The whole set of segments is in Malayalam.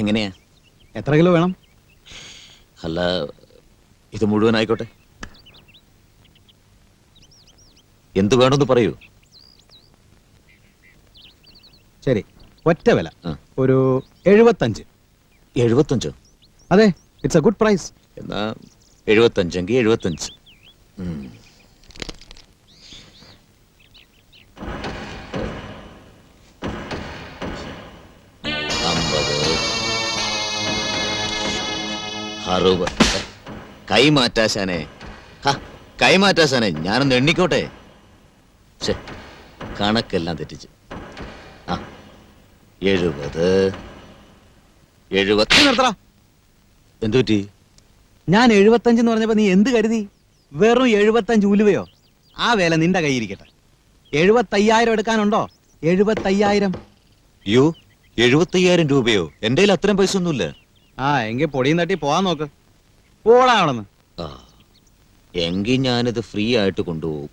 എങ്ങനെയാ? എത്ര കിലോ വേണം? അല്ല, ഇത് മുഴുവനായിക്കോട്ടെ. എന്ത് വേണമെന്ന് പറയൂ. ശരി, ഒറ്റ വില. ആ. ഒരു 75. 75? അതെ, ഇറ്റ്സ് എ ഗുഡ് പ്രൈസ്. എന്നാ 75 75. 50, 60. കൈമാറ്റാശാനെ, കൈമാറ്റാശാനെ, ഞാനൊന്ന് എണ്ണിക്കോട്ടെ. കണക്കെല്ലാം തെറ്റിച്ച്. 70, 70. നിർത്തടാ. എന്തു പറ്റി? ഞാൻ 75 എന്ന് പറഞ്ഞപ്പോ നീ എന്ത് കരുതി? വെറും 75 ഉലുവയോ? ആ വേല നിന്റെ കയ്യിരിക്കട്ടെ. 75,000 എടുക്കാനുണ്ടോ? 75,000. യോ, 75,000 രൂപയോ? എന്റെ കയ്യിൽ അത്രയും പൈസ ഒന്നുമില്ല. എങ്കിൽ പൊടിയും തട്ടി പോവാൻ നോക്ക്. പോടാണെന്ന്. എങ്കിൽ ഞാനിത് ഫ്രീ ആയിട്ട് കൊണ്ടുപോകും.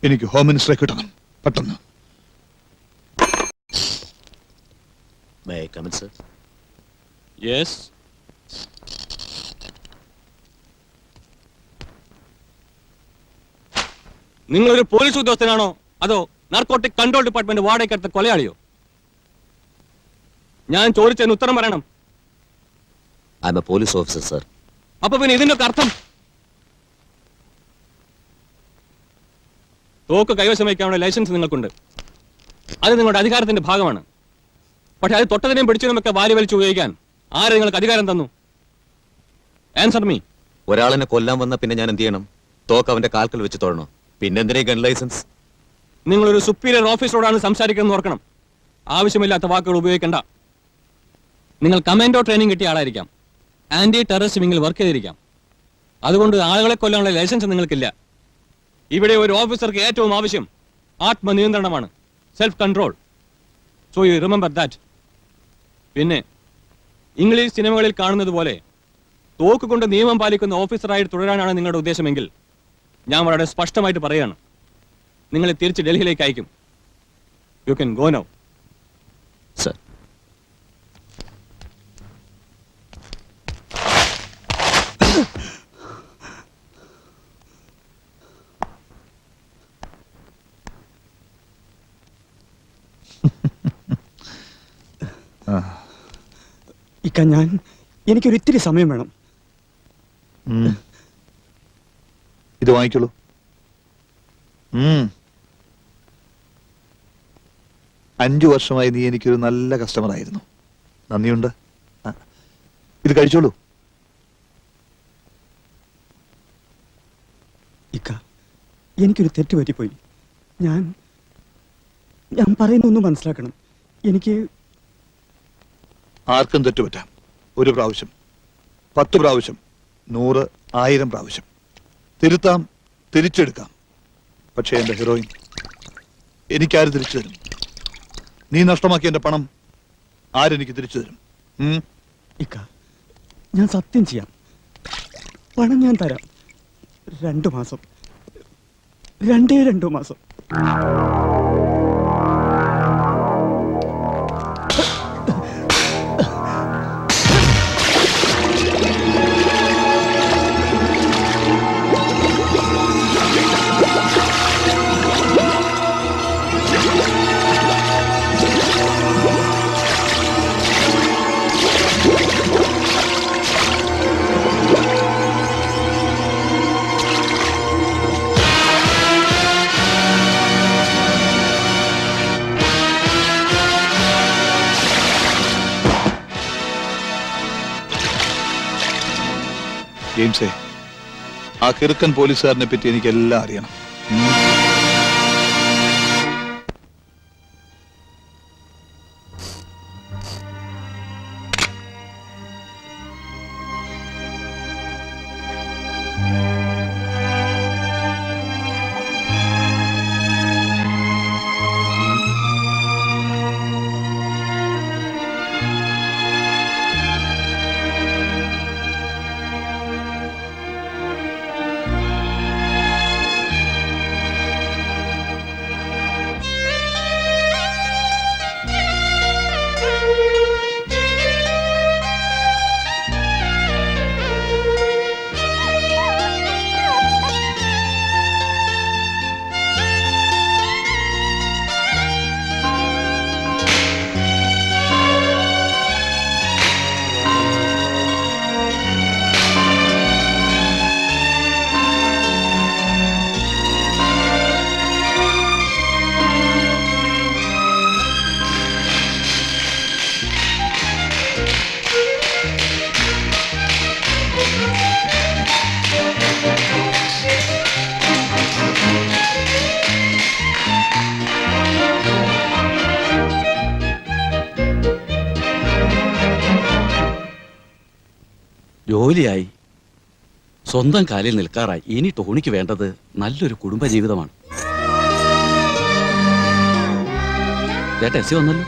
എനിക്ക് ഹോം മിനിസ്റ്ററെ കിട്ടണം പെട്ടെന്ന്. May I come in, sir? Yes. നിങ്ങളൊരു പോലീസ് ഉദ്യോഗസ്ഥനാണോ അതോ നാർക്കോട്ടിക് കൺട്രോൾ ഡിപ്പാർട്ട്മെന്റ് വാടകയ്ക്കെടുത്ത കൊലയാളിയോ? ഞാൻ ചോദിച്ചതിന് ഉത്തരം പറയണം. I'm a police officer, sir. അപ്പൊ പിന്നെ ഇതിന്റെ അർത്ഥം? തോക്ക് കൈവശം വയ്ക്കാനുള്ള ലൈസൻസ് നിങ്ങൾക്കുണ്ട്. അത് നിങ്ങളുടെ അധികാരത്തിന്റെ ഭാഗമാണ്. പക്ഷെ അത് തൊട്ടതിനെയും പിടിച്ചതിനുമൊക്കെ വാരി വലിച്ചു ഉപയോഗിക്കാൻ ആര് നിങ്ങൾക്ക് അധികാരം തന്നു? Answer me. ഒരാളിനെ കൊല്ലാൻ വന്ന പിന്നെ ഞാൻ എന്ത് ചെയ്യണം? തോക്ക് അവന്റെ കാൽക്കൽ വെച്ച് തൊഴണോ? പിന്നെന്തിനാ ഗൺ ലൈസൻസ്? നിങ്ങളൊരു സുപ്പീരിയർ ഓഫീസറോടാണ് സംസാരിക്കുന്നത് ഓർക്കണം. ആവശ്യമില്ലാത്ത വാക്കുകൾ ഉപയോഗിക്കണ്ട. നിങ്ങൾ കമാൻഡോ ട്രെയിനിങ് കിട്ടിയ ആളായിരിക്കാം. ആന്റി ടെററിസ്റ്റ് വിങ്ങിൽ വർക്ക് ചെയ്തിരിക്കാം. അതുകൊണ്ട് ആളുകളെ കൊല്ലാനുള്ള ലൈസൻസ് നിങ്ങൾക്കില്ല. ഇവിടെ ഒരു ഓഫീസർക്ക് ഏറ്റവും ആവശ്യം ആത്മനിയന്ത്രണമാണ്, self control. So you remember that. പിന്നെ ഇംഗ്ലീഷ് സിനിമകളിൽ കാണുന്നത് പോലെ തോക്ക് കൊണ്ട് നിയമം പാലിക്കുന്ന ഓഫീസറായി തുടരാനാണ് നിങ്ങളുടെ ഉദ്ദേശമെങ്കിൽ ഞാൻ വളരെ സ്പഷ്ടമായിട്ട് പറയുകയാണ്, നിങ്ങളെ തിരിച്ച് ഡൽഹിയിലേക്ക് അയക്കും. You can go now. Sir. ഇക്ക, ഞാൻ എനിക്കൊരു ഇത്തിരി സമയം വേണം. ഇത് വാങ്ങിക്കോളൂ. 5 വർഷമായി നീ എനിക്കൊരു നല്ല കസ്റ്റമർ ആയിരുന്നു. നന്ദിയുണ്ട്. ഇത് കഴിച്ചോളൂ. ഇക്ക, എനിക്കൊരു തെറ്റ് പറ്റിപ്പോയി. ഞാൻ പറയുന്നൊന്നും മനസ്സിലാക്കണം. എനിക്ക് ആർക്കും തെറ്റുപറ്റാം. 1 പ്രാവശ്യം, 10 പ്രാവശ്യം, 100, 1000 പ്രാവശ്യം തിരുത്താം, തിരിച്ചെടുക്കാം. പക്ഷേ എന്റെ ഹീറോയിൻ എനിക്കാര് തിരിച്ചു തരും? നീ നഷ്ടമാക്കിയ എന്റെ പണം ആരെനിക്ക് തിരിച്ചു തരും? ഇക്ക, ഞാൻ സത്യം ചെയ്യാം. പണം ഞാൻ തരാം. 2 മാസം, 2 മാസം. ജെയിംസേ, ആ കിറുക്കൻ പോലീസുകാരനെ പറ്റി എനിക്ക് എല്ലാം അറിയണം. ജോലിയായി, സ്വന്തം കാലിൽ നിൽക്കാറായി. ഇനി ടോണിക്ക് വേണ്ടത് നല്ലൊരു കുടുംബജീവിതമാണ്. ടെസ്സി വന്നല്ലോ.